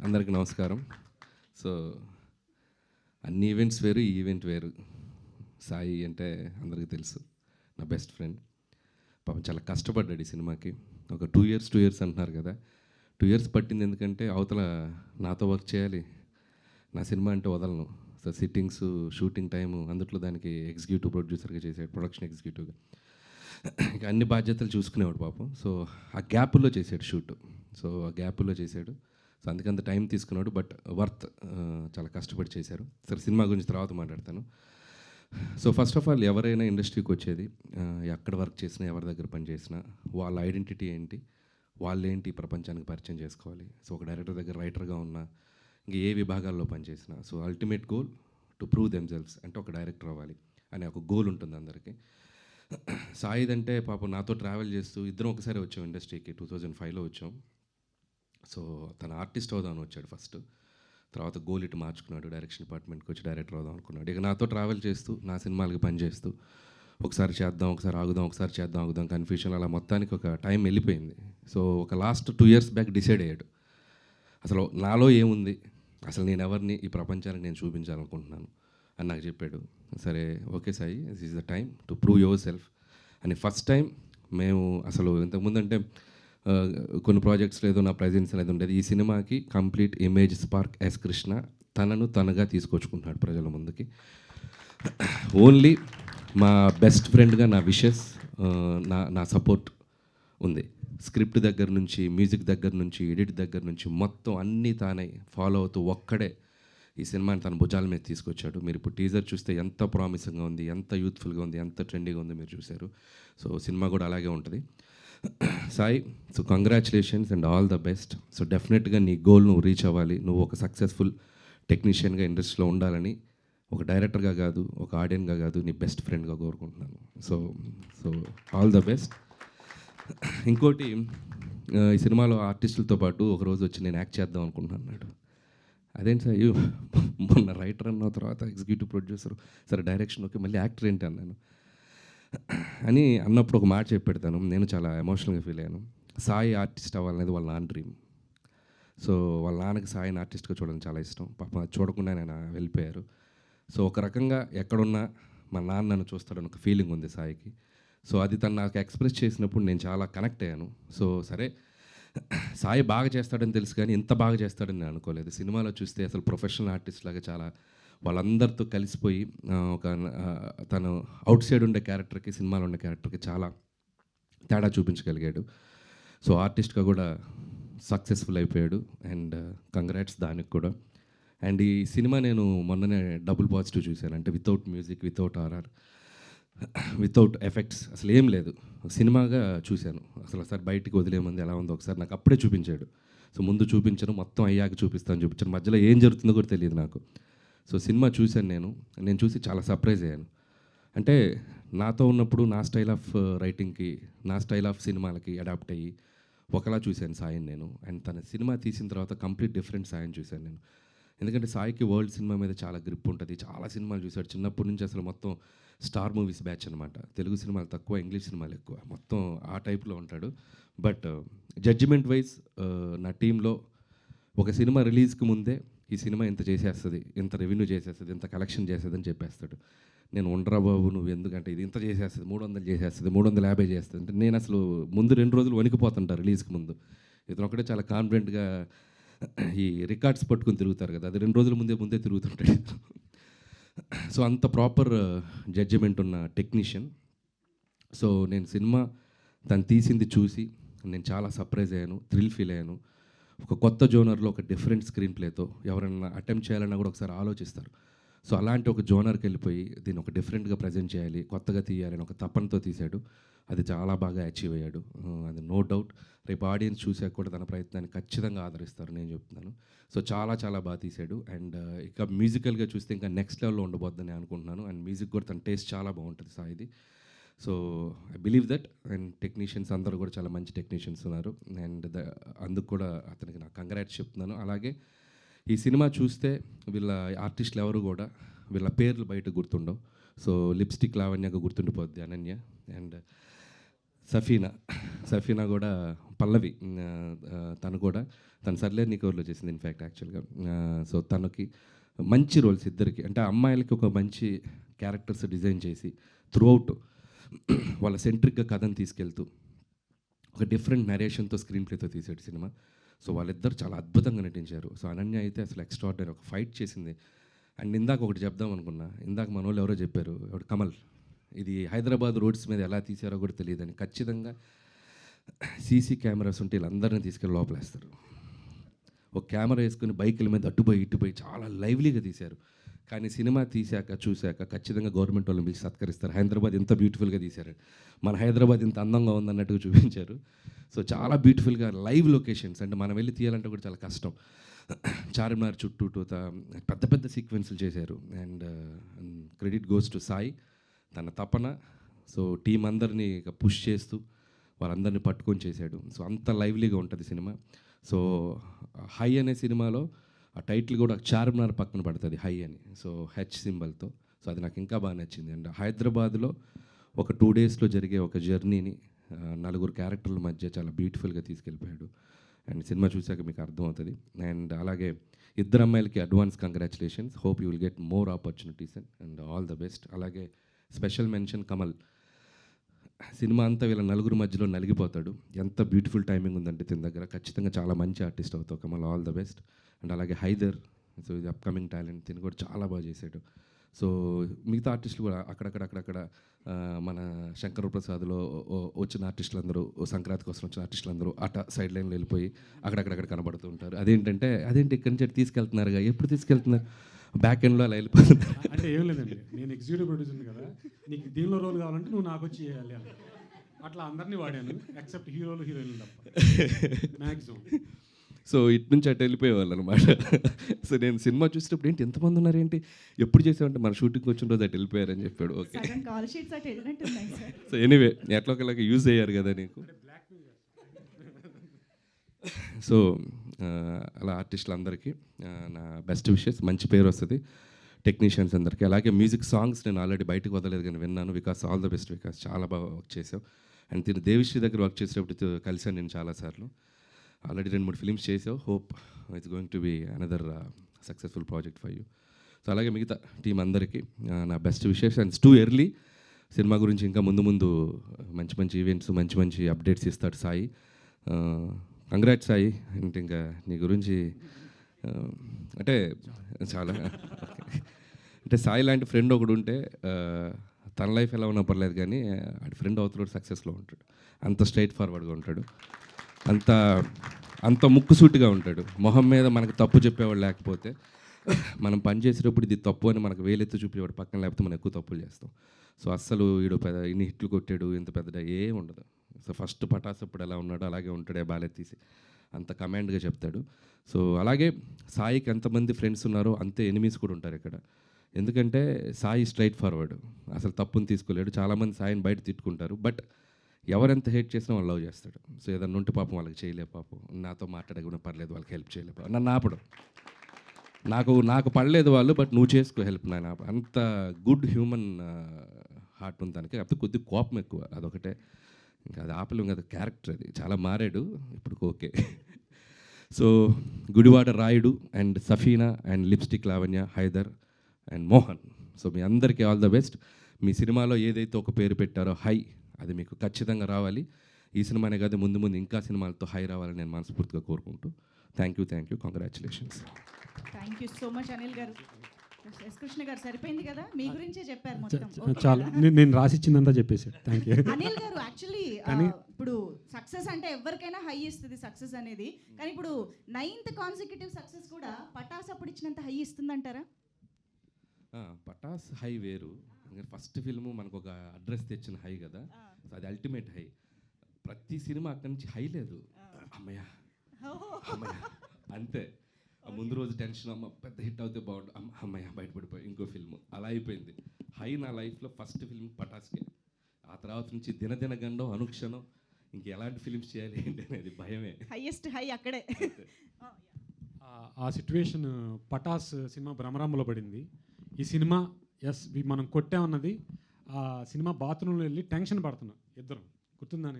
అందరికీ నమస్కారం. సో, అన్ని ఈవెంట్స్ వేరు, ఈ ఈవెంట్ వేరు. సాయి అంటే అందరికీ తెలుసు. నా బెస్ట్ ఫ్రెండ్. పాపం చాలా కష్టపడ్డాడు ఈ సినిమాకి. ఒక 2 ఇయర్స్ అంటున్నారు కదా! 2 ఇయర్స్ పట్టింది ఎందుకంటే అవతల నాతో వర్క్ చేయాలి. నా సినిమా అంటే వదలను. సో, సిట్టింగ్స్, షూటింగ్ టైము అందుట్లో దానికి ఎగ్జిక్యూటివ్ ప్రొడ్యూసర్‌గా చేసాడు. ప్రొడక్షన్ ఎగ్జిక్యూటివ్‌గా. ఇక అన్ని బాధ్యతలు చూసుకునేవాడు పాపం. సో, ఆ గ్యాపుల్లో చేసాడు షూట్. సో, ఆ గ్యాపుల్లో చేసాడు. సో, అందుకంత టైం తీసుకున్నాడు. బట్ వర్త్ చాలా కష్టపడి చేశారు. సరే, సినిమా గురించి తర్వాత మాట్లాడతాను. సో, ఫస్ట్ ఆఫ్ ఆల్ ఎవరైనా ఇండస్ట్రీకి వచ్చేది ఎక్కడ వర్క్ చేసినా, ఎవరి దగ్గర పని చేసినా వాళ్ళ ఐడెంటిటీ ఏంటి, వాళ్ళేంటి ఈ ప్రపంచానికి పరిచయం చేసుకోవాలి. సో, ఒక డైరెక్టర్ దగ్గర రైటర్గా ఉన్నా, ఇంక ఏ విభాగాల్లో పనిచేసినా, so ultimate goal to prove themselves అంటే ఒక డైరెక్టర్ అవ్వాలి అనే ఒక గోల్ ఉంటుంది అందరికీ. సాయిద్ అంటే పాపం నాతో ట్రావెల్ చేస్తూ ఇద్దరం ఒకసారి వచ్చాం ఇండస్ట్రీకి. 2005లో వచ్చాం. సో, తన ఆర్టిస్ట్ అవుదామని వచ్చాడు ఫస్ట్. తర్వాత గోల్ ఇటు మార్చుకున్నాడు. డైరెక్షన్ డిపార్ట్మెంట్కి వచ్చి డైరెక్టర్ అవుదాం అనుకున్నాడు. ఇక నాతో ట్రావెల్ చేస్తూ నా సినిమాలకి పనిచేస్తూ ఒకసారి చేద్దాం, ఒకసారి ఆగుదాం, ఒకసారి చేద్దాం, ఆగుదాం కన్ఫ్యూషన్ అలా మొత్తానికి ఒక టైం వెళ్ళిపోయింది. సో, ఒక లాస్ట్ 2 ఇయర్స్ బ్యాక్ డిసైడ్ అయ్యాడు. అసలు నాలో ఏముంది, అసలు నేను ఎవరిని ఈ ప్రపంచానికి నేను చూపించాలనుకుంటున్నాను అని నాకు చెప్పాడు. సరే, okay Sai, this is the time to prove your self అని ఫస్ట్ టైం మేము అసలు ఇంతకుముందు అంటే కొన్ని ప్రాజెక్ట్స్లో ఏదో నా ప్రజెన్స్ అనేది ఉండేది. ఈ సినిమాకి complete image spark S Krishna తనను తనగా తీసుకొచ్చుకుంటున్నాడు ప్రజల ముందుకి. ఓన్లీ మా బెస్ట్ ఫ్రెండ్గా నా విషెస్, నా నా సపోర్ట్ ఉంది. స్క్రిప్ట్ దగ్గర నుంచి, మ్యూజిక్ దగ్గర నుంచి, ఎడిట్ దగ్గర నుంచి మొత్తం అన్నీ తానే ఫాలో అవుతూ ఒక్కడే ఈ సినిమాని తన భుజాల మీద తీసుకొచ్చాడు. మీరు ఇప్పుడు టీజర్ చూస్తే ఎంత ప్రామిసింగ్గా ఉంది, ఎంత యూత్ఫుల్గా ఉంది, ఎంత ట్రెండీగా ఉంది మీరు చూశారు. సో, సినిమా కూడా అలాగే ఉంటుంది. Sai, so congratulations and all the best. So, డెఫినెట్గా నీ గోల్ నువ్వు రీచ్ అవ్వాలి. నువ్వు ఒక సక్సెస్ఫుల్ టెక్నీషియన్గా ఇండస్ట్రీలో ఉండాలని ఒక డైరెక్టర్గా కాదు, ఒక ఆడియన్గా కాదు, నీ బెస్ట్ ఫ్రెండ్గా కోరుకుంటున్నాను. So so all the best. ఇంకోటి, ఈ సినిమాలో ఆర్టిస్టులతో పాటు ఒకరోజు వచ్చి నేను యాక్ట్ చేద్దాం అనుకుంటున్నాను అన్నాడు. అదేంటి సార్, మొన్న రైటర్ అన్న తర్వాత ఎగ్జిక్యూటివ్ ప్రొడ్యూసర్, సరే డైరెక్షన్ ఓకే, మళ్ళీ యాక్టర్ ఏంటి అన్నాను. అని అన్నప్పుడు ఒక మాట చెప్పి పెడతాను. నేను చాలా ఎమోషనల్గా ఫీల్ అయ్యాను. సాయి ఆర్టిస్ట్ అవ్వాలనేది వాళ్ళ నాన్న డ్రీమ్. సో, వాళ్ళ నాన్నకి సాయిని ఆర్టిస్ట్గా చూడడం చాలా ఇష్టం. పాపం అది చూడకుండా ఆయన వెళ్ళిపోయారు. సో, ఒక రకంగా ఎక్కడున్నా మా నాన్న నన్ను చూస్తాడని ఒక ఫీలింగ్ ఉంది సాయికి. సో, అది తను నాకు ఎక్స్ప్రెస్ చేసినప్పుడు నేను చాలా కనెక్ట్ అయ్యాను. సో, సరే, సాయి బాగా చేస్తాడని తెలుసు కానీ ఇంత బాగా చేస్తాడని నేను అనుకోలేదు. సినిమాలో చూస్తే అసలు ప్రొఫెషనల్ ఆర్టిస్ట్ లాగా చాలా వాళ్ళందరితో కలిసిపోయి తను అవుట్ సైడ్ ఉండే క్యారెక్టర్కి, సినిమాలో ఉండే క్యారెక్టర్కి చాలా తేడా చూపించగలిగాడు. సో, ఆర్టిస్ట్గా కూడా సక్సెస్ఫుల్ అయిపోయాడు. అండ్ కంగ్రాట్స్ దానికి కూడా. అండ్ ఈ సినిమా నేను మొన్ననే డబుల్ పాజిటివ్ చూశాను. అంటే without music, without RR, without effects, అసలు ఏం లేదు, సినిమాగా చూశాను. అసలు ఒకసారి బయటికి వదిలేమంది ఎలా ఉందో ఒకసారి నాకు అప్పుడే చూపించాడు. సో, ముందు చూపించను, మొత్తం అయ్యాక చూపిస్తాను చూపించాను. మధ్యలో ఏం జరుగుతుందో కూడా తెలియదు నాకు. సో, సినిమా చూశాను నేను చూసి చాలా సర్ప్రైజ్ అయ్యాను. అంటే నాతో ఉన్నప్పుడు నా స్టైల్ ఆఫ్ రైటింగ్కి, నా స్టైల్ ఆఫ్ సినిమాలకి అడాప్ట్ అయ్యి ఒకలా చూశాను సాయిని నేను. అండ్ తన సినిమా తీసిన తర్వాత కంప్లీట్ డిఫరెంట్ సాయిని చూశాను నేను. ఎందుకంటే సాయికి వరల్డ్ సినిమా మీద చాలా గ్రిప్ ఉంటుంది. చాలా సినిమాలు చూశాడు చిన్నప్పటి నుంచి. అసలు మొత్తం స్టార్ మూవీస్ బ్యాచ్ అనమాట. తెలుగు సినిమాలు తక్కువ, ఇంగ్లీష్ సినిమాలు ఎక్కువ. మొత్తం ఆ టైప్లో ఉంటాడు. బట్ జడ్జిమెంట్ వైజ్ నా టీంలో ఒక సినిమా రిలీజ్కి ముందే ఈ సినిమా ఇంత చేసేస్తుంది, ఇంత రెవెన్యూ చేసేస్తుంది, ఇంత కలెక్షన్ చేస్తుంది అని చెప్పేస్తాడు. నేను ఉండరా బాబు, నువ్వు ఎందుకంటే ఇది ఇంత చేసేస్తుంది, 300 చేసేస్తుంది, 350 చేస్తుంది అంటే నేను అసలు ముందు 2 రోజులు వణికిపోతుంటా రిలీజ్కి ముందు. ఇతను ఒకటే చాలా కాన్ఫిడెంట్గా ఈ రికార్డ్స్ పట్టుకుని తిరుగుతారు కదా, అది 2 రోజుల ముందే తిరుగుతుంటాడు. సో, అంత ప్రాపర్ జడ్జిమెంట్ ఉన్న టెక్నీషియన్. సో, నేను సినిమా తను తీసింది చూసి నేను చాలా సర్ప్రైజ్ అయ్యాను, థ్రిల్ ఫీల్ అయ్యాను. ఒక కొత్త జోనర్లో ఒక డిఫరెంట్ స్క్రీన్ ప్లేతో ఎవరైనా అటెంప్ట్ చేయాలన్నా కూడా ఒకసారి ఆలోచిస్తారు. సో, అలాంటి ఒక జోనర్కి వెళ్ళిపోయి దీన్ని ఒక డిఫరెంట్గా ప్రజెంట్ చేయాలి, కొత్తగా తీయాలని ఒక తపనతో తీశాడు. అది చాలా బాగా అచీవ్ అయ్యాడు. అది నో డౌట్. రేపు ఆడియన్స్ చూసాక కూడా తన ప్రయత్నాన్ని ఖచ్చితంగా ఆదరిస్తారు, నేను చెప్తున్నాను. సో, చాలా చాలా బాగా తీశాడు. అండ్ ఇక మ్యూజికల్గా చూస్తే ఇంకా నెక్స్ట్ లెవెల్లో ఉండబోద్దని అనుకుంటున్నాను. అండ్ మ్యూజిక్ కూడా తన టేస్ట్ చాలా బాగుంటుంది సాయిది. So, I believe that. And technicians అందరూ కూడా చాలా మంచి టెక్నీషియన్స్ ఉన్నారు. అండ్ అందుకు కూడా అతనికి నాకు కంగ్రాట్స్ చెప్తున్నాను. అలాగే ఈ సినిమా చూస్తే వీళ్ళ ఆర్టిస్టులు ఎవరు కూడా వీళ్ళ పేర్లు బయట గుర్తుండవు. సో, లిప్స్టిక్ లావణ్యగా గుర్తుండిపోద్ది అనన్య. అండ్ సఫీనా కూడా పల్లవి తను కూడా తను సర్లే నీకోర్లో చేసింది ఇన్ఫ్యాక్ట్ యాక్చువల్గా. సో తనకి మంచి రోల్స్ ఇద్దరికి, అంటే అమ్మాయిలకి ఒక మంచి క్యారెక్టర్స్ డిజైన్ చేసి త్రూ అవుట్ వాళ్ళ సెంట్రిక్గా కథను తీసుకెళ్తూ ఒక డిఫరెంట్ నరేషన్తో స్క్రీన్ ప్లేతో తీసాడు సినిమా. సో వాళ్ళిద్దరు చాలా అద్భుతంగా నటించారు. సో అనన్య అయితే అసలు ఎక్స్ట్రాడినరీ ఒక ఫైట్ చేసింది. అండ్ ఇందాక ఒకటి చెప్దాం అనుకున్నా, ఇందాక మన వాళ్ళు ఎవరో చెప్పారు, ఎవరు కమల్, ఇది హైదరాబాద్ రోడ్స్ మీద ఎలా తీసారో కూడా తెలియదని. ఖచ్చితంగా సీసీ కెమెరాస్ ఉంటే వీళ్ళందరినీ తీసుకెళ్ళి లోపలేస్తారు. ఒక కెమెరా వేసుకుని బైకుల మీద అటుపోయి ఇటుపోయి చాలా లైవ్లీగా తీశారు. కానీ సినిమా చూశాక ఖచ్చితంగా గవర్నమెంట్ వాళ్ళని పిలిచి సత్కరిస్తారు. హైదరాబాద్ ఎంత బ్యూటిఫుల్గా తీశారు, మన హైదరాబాద్ ఇంత అందంగా ఉందన్నట్టుగా చూపించారు. సో చాలా బ్యూటిఫుల్గా లైవ్ లొకేషన్స్, అంటే మనం వెళ్ళి తీయాలంటే కూడా చాలా కష్టం. చార్మినార్ చుట్టూ పెద్ద పెద్ద సీక్వెన్సులు చేశారు. And credit goes to Sai, తన తపన. సో టీం అందరినీ పుష్ చేస్తూ వాళ్ళందరినీ పట్టుకొని చేశాడు. సో అంత లైవ్లీగా ఉంటుంది సినిమా. సో హై అనే సినిమాలో ఆ టైటిల్ కూడా చార్మినార్ పక్కన పడుతుంది, హై అని. So H సింబల్తో. సో అది నాకు ఇంకా బాగా నచ్చింది. అండ్ హైదరాబాద్లో ఒక 2 డేస్లో జరిగే ఒక జర్నీని 4 క్యారెక్టర్ల మధ్య చాలా బ్యూటిఫుల్గా తీసుకెళ్ళిపోయాడు. అండ్ సినిమా చూశాక మీకు అర్థమవుతుంది. అండ్ అలాగే ఇద్దరు అమ్మాయిలకి advance congratulations. Hope you will get more opportunities and all the best. అలాగే స్పెషల్ మెన్షన్ కమల్. సినిమా అంతా వీళ్ళ 4 మధ్యలో నలిగిపోతాడు. ఎంత బ్యూటిఫుల్ టైమింగ్ ఉందంటే తిన దగ్గర. ఖచ్చితంగా చాలా మంచి ఆర్టిస్ట్ అవుతావు Kamal, all the best. And అలాగే హైదర్, సో ఇది అప్కమింగ్ టాలెంట్, తిని కూడా చాలా బాగా చేశాడు. సో మిగతా ఆర్టిస్టులు కూడా అక్కడక్కడ మన శంకర ప్రసాద్లో వచ్చిన ఆర్టిస్టులు అందరూ, సంక్రాంతి కోసం వచ్చిన ఆర్టిస్టులు అందరూ అట సైడ్ లైన్లో వెళ్ళిపోయి అక్కడక్కడ కనబడుతూ ఉంటారు. అదేంటి ఇక్కడి నుంచి తీసుకెళ్తున్నారుగా, ఎప్పుడు తీసుకెళ్తున్నారు, బ్యాక్ ఎండ్లో అలా వెళ్ళిపోతున్నారు. అంటే ఏం లేదండి, నేను ఎగ్జిక్యూటివ్ ప్రొడ్యూసర్ కదా, నీకు దీనిలో రోల్ కావాలంటే నువ్వు నాకు వచ్చి చేయాలి అని అట్లా అందరినీ వాడాను, ఎక్సెప్ట్ హీరోలు హీరోయిన్లు తప్ప మ్యాక్సిమం. సో ఇటు నుంచి అటు వెళ్ళిపోయేవాళ్ళు అనమాట. సో నేను సినిమా చూసేటప్పుడు ఏంటి ఎంతమంది ఉన్నారేంటి, ఎప్పుడు చేసామంటే మన షూటింగ్కి వచ్చిన రోజు అటు వెళ్ళిపోయారని చెప్పాడు. ఓకే, సో ఎనీవే ఎట్లా ఒకలాగా యూజ్ అయ్యారు కదా నీకు. సో అలా ఆర్టిస్టులు అందరికీ నా బెస్ట్ విషెస్, మంచి పేరు వస్తుంది టెక్నీషియన్స్ అందరికీ. అలాగే మ్యూజిక్ సాంగ్స్ నేను ఆల్రెడీ బయటకు వదలేదు కానీ విన్నాను. Vikas all the best Vikas, చాలా బాగా వర్క్ చేసావు. అండ్ తిను దేవిశ్రీ దగ్గర వర్క్ చేసేటప్పుడు కలిసాను నేను చాలాసార్లు. ఆల్రెడీ 2-3 ఫిలిమ్స్ చేసావు. Hope it's going to be another successful project for you. So అలాగే మిగతా టీం అందరికీ నా best wishes. And too early cinema గురించి ఇంకా ముందు మంచి మంచి ఈవెంట్స్, మంచి అప్డేట్స్ ఇస్తాడు సాయి. కంగ్రాట్స్ సాయి. అంటే ఇంకా నీ గురించి అంటే చాలా అంటే సాయి లాంటి ఫ్రెండ్ ఒకడు ఉంటే తన లైఫ్ ఎలా ఉన్నా పర్లేదు, కానీ ఆడి ఫ్రెండ్ అవుతున్నాడు సక్సెస్లో ఉంటాడు. అంత స్ట్రైట్ ఫార్వర్డ్గా ఉంటాడు, అంత ముక్కుసూటిగా ఉంటాడు. మొహం మీద మనకు తప్పు చెప్పేవాడు లేకపోతే, మనం పని చేసేటప్పుడు ఇది తప్పు అని మనకు వేలెత్తి చూపేవాడు పక్కన, లేకపోతే మనం ఎక్కువ తప్పులు చేస్తాం. సో అస్సలు వీడు ఇన్ని హిట్లు కొట్టాడు, ఇంత పెద్ద ఏం ఉండదు. సో ఫస్ట్ పటాస్ అప్పుడు ఎలా ఉన్నాడో అలాగే ఉంటాడే, బాలెత్తీసి అంత కమాండ్గా చెప్తాడు. సో అలాగే సాయికి ఎంతమంది ఫ్రెండ్స్ ఉన్నారో అంతే ఎనిమీస్ కూడా ఉంటారు ఇక్కడ. ఎందుకంటే సాయి స్ట్రైట్ ఫార్వర్డ్, అసలు తప్పుని తీసుకోలేడు. చాలామంది సాయిని బయట తిట్టుకుంటారు, బట్ ఎవరెంత హేట్ చేసినా వాళ్ళు లవ్ చేస్తాడు. సో ఏదన్నా ఉంటే పాపం వాళ్ళకి చేయలే, పాపం నాతో మాట్లాడకుండా పర్లేదు, వాళ్ళకి హెల్ప్ చేయలే, నన్ను ఆపడం, నాకు పడలేదు వాళ్ళు, బట్ నువ్వు చేసుకో హెల్ప్ నాయన. అంత గుడ్ హ్యూమన్ హార్ట్ ఉంది దానికి. కాకపోతే కొద్దిగా కోపం ఎక్కువ, అదొకటే. ఇంకా అది ఆపలేం కదా, క్యారెక్టర్ అది. చాలా మారాడు ఇప్పుడు, okay. So Gudivada Rayudu and Safina and lipstick Lavanya, Haidar and Mohan, so మీ అందరికీ ఆల్ ద బెస్ట్. మీ సినిమాలో ఏదైతే ఒక పేరు పెట్టారో హై, అది మీకు ఖచ్చితంగా రావాలి. ఈ సినిమానే కాదు, ముందు ఇంకా సినిమాలతో హై రావాలని నేను మనస్ఫూర్తిగా కోరుకుంటూ thank you, congratulations. Thank you so much Anil గారు. ఎస్ కృష్ణ గారు సరిపోయింది కదా, మీ గురించే చెప్పారు మొత్తం. చాలా నేను రాసిచ్చిందంతా చెప్పేసారు. థ్యాంక్ యూ అనిల్ గారు. యాక్చువల్లీ ఇప్పుడు సక్సెస్ అంటే ఎవరికైనా హై ఇస్తుంది సక్సెస్ అనేది, కానీ ఇప్పుడు 9th కాన్సిక్యూటివ్ సక్సెస్ కూడా పటాస్ అప్పుడు ఇచ్చినంత హై ఇస్తుందంటారా? పటాస్ హై వేరు, ఫస్ట్ ఫిల్ము మనకు ఒక అడ్రస్ తెచ్చిన హై కదా, సో అది అల్టిమేట్ హై. ప్రతి సినిమా అక్కడి నుంచి హై లేదు, అమ్మయ్య అంతే. ముందు రోజు టెన్షన్, అమ్మ పెద్ద హిట్ అవుతే బాగుండు, అమ్మయ్య బయటపడిపోయి ఇంకో ఫిల్మ్, అలా అయిపోయింది. హై నా లైఫ్లో ఫస్ట్ ఫిల్మ్ పటాస్కే. ఆ తర్వాత నుంచి దినదిన గండం, అనుక్షణం ఇంక ఎలాంటి ఫిల్మ్స్ చేయాలి ఏంటి అనేది భయమే. హైయెస్ట్ హై అక్కడే. ఆ సిచ్యువేషన్ పటాస్ సినిమా భ్రమరంలో పడింది. ఈ సినిమా మనం కొట్టామన్నది ఆ సినిమా బాత్రూంలో వెళ్ళి టెన్షన్ పడుతున్నాం ఇద్దరం, గుర్తుందా?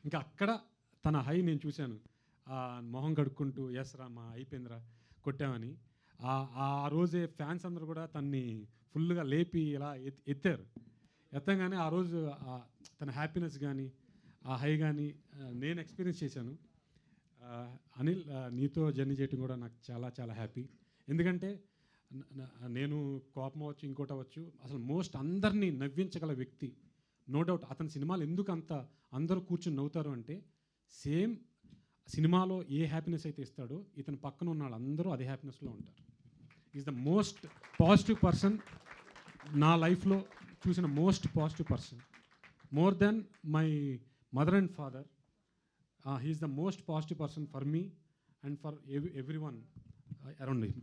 ఇంకా అక్కడ తన హై నేను చూశాను. మొహం కడుక్కుంటూ ఎస్ రామా అయిపోయిందిరా కొట్టామని. ఆ రోజే ఫ్యాన్స్ అందరూ కూడా తన్ని ఫుల్గా లేపి ఇలా ఎత్తారు. ఎత్తంగానే ఆ రోజు తన హ్యాపీనెస్ కానీ ఆ హై కానీ నేను ఎక్స్పీరియన్స్ చేశాను. అనిల్, నీతో జర్నీ చేయటం కూడా నాకు చాలా చాలా హ్యాపీ. ఎందుకంటే నేను కోపం అవ్వచ్చు, ఇంకోటి అవ్వచ్చు, అసలు మోస్ట్ అందరినీ నవ్వించగల వ్యక్తి. నో డౌట్ అతని సినిమాలు ఎందుకు అంత అందరూ కూర్చొని నవ్వుతారు అంటే సేమ్ సినిమాలో ఏ హ్యాపీనెస్ అయితే ఇస్తాడో ఇతని పక్కన ఉన్న వాళ్ళందరూ అదే హ్యాపీనెస్లో ఉంటారు. Is the most positive person నా లైఫ్లో చూసిన most positive person. More than my mother and father, he is the most positive person for me and for everyone around him.